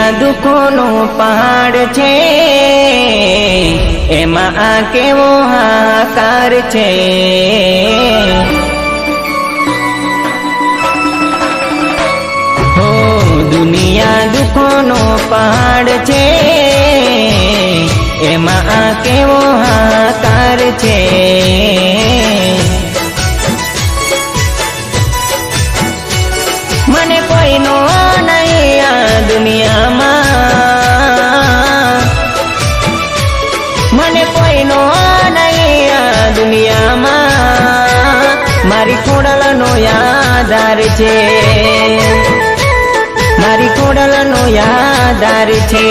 દુનિયા દુઃખોનો પહાડ છે, એમાં આ કેવો હાહાકાર છે। હો દુનિયા દુઃખોનો પહાડ છે, એમાં આ કેવો હાહાકાર છે। મને કોઈનો નહીં આ દુનિયામાં, મને કોઈનો નહીં આ દુનિયામાં, મારી ખોડલનો યાદાર છે, મારી ખોડલનો યાદાર છે।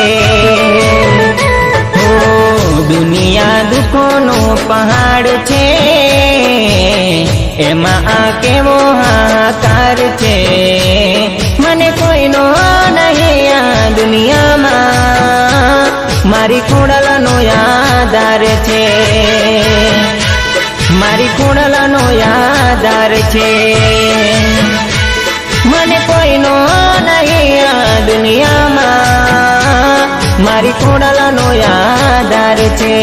હો દુનિયા દુઃખોનો પહાડ છે, એમાં આ કેવો હાહાકાર છે। મને કોઈનો નહીં આ દુનિયામાં, મારી ખોડલનો યાદાર છે, મારી ખોડલનો યાદાર છે। મને કોઈનો નહીં આ દુનિયામાં, મારી ખોડલનો યાદાર છે।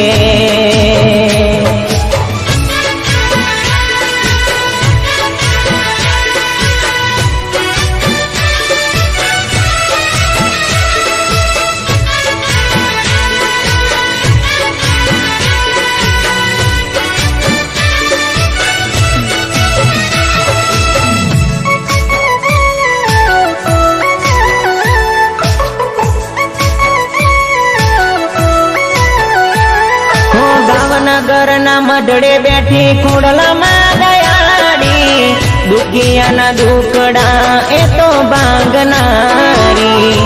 નગરના મઢડે બેઠી ખોડલામાં દયાળી, દુખિયાના દુખડા એ તો ભાંગનારી।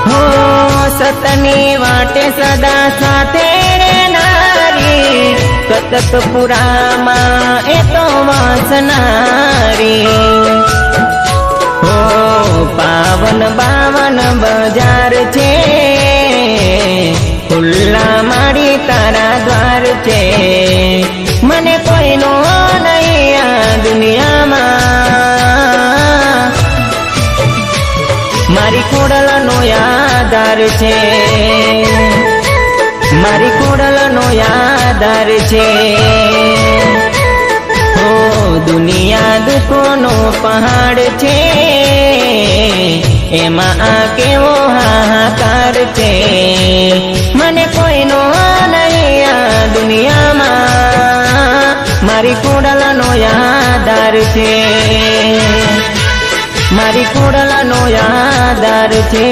હો સતની વાટે સદા સાથે રહેનારી, કતકપુરામાં એ તો વાસનારી। હો પાવન બાવન બજાર છે, ખુલ્લા મારી તારા દ્વાર છે। મને કોઈનો નહીં આ દુનિયામાં, મારી ખોડલનો યાદાર છે, મારી ખોડલનો યાદાર છે। હો દુનિયા દુઃખોનો પહાડ છે, એમાં આ કેવો હાહાકાર છે। મને કોઈનો નહીં આ દુનિયામાં, મારી ખોડલનો યાદાર છે, મારી ખોડલનો યાદાર છે।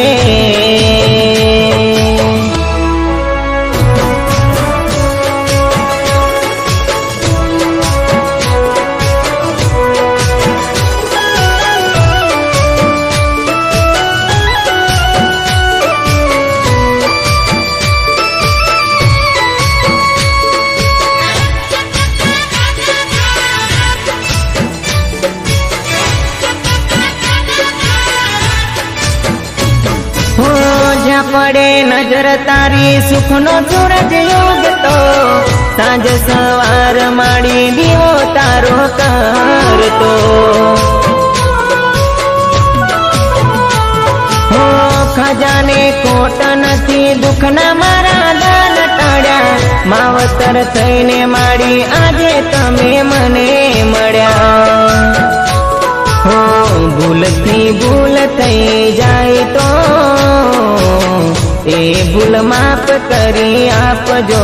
પડે નજર તારી સુખનો સૂરજ ઉગતો, સાંજ સવાર માડી દીવો તારો કરતો। હો ખજાને ખોટ નથી, દુઃખના મારા દાન ટાળ્યા, માવતર થઈને માડી આજે તમે મને મળ્યા। હો ભૂલથી ભૂલ થઈ જાય તો એ ભૂલ માફ કરી આપજો।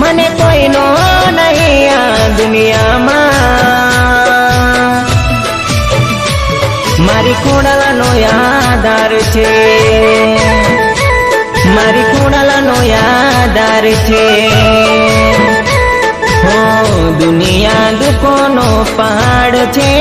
મને કોઈનો નહીં આ દુનિયામાં, મારી ખોડલનો યાદાર છે, મારી ખોડલનો યાદાર છે। હો દુનિયા દુઃખોનો પહાડ છે,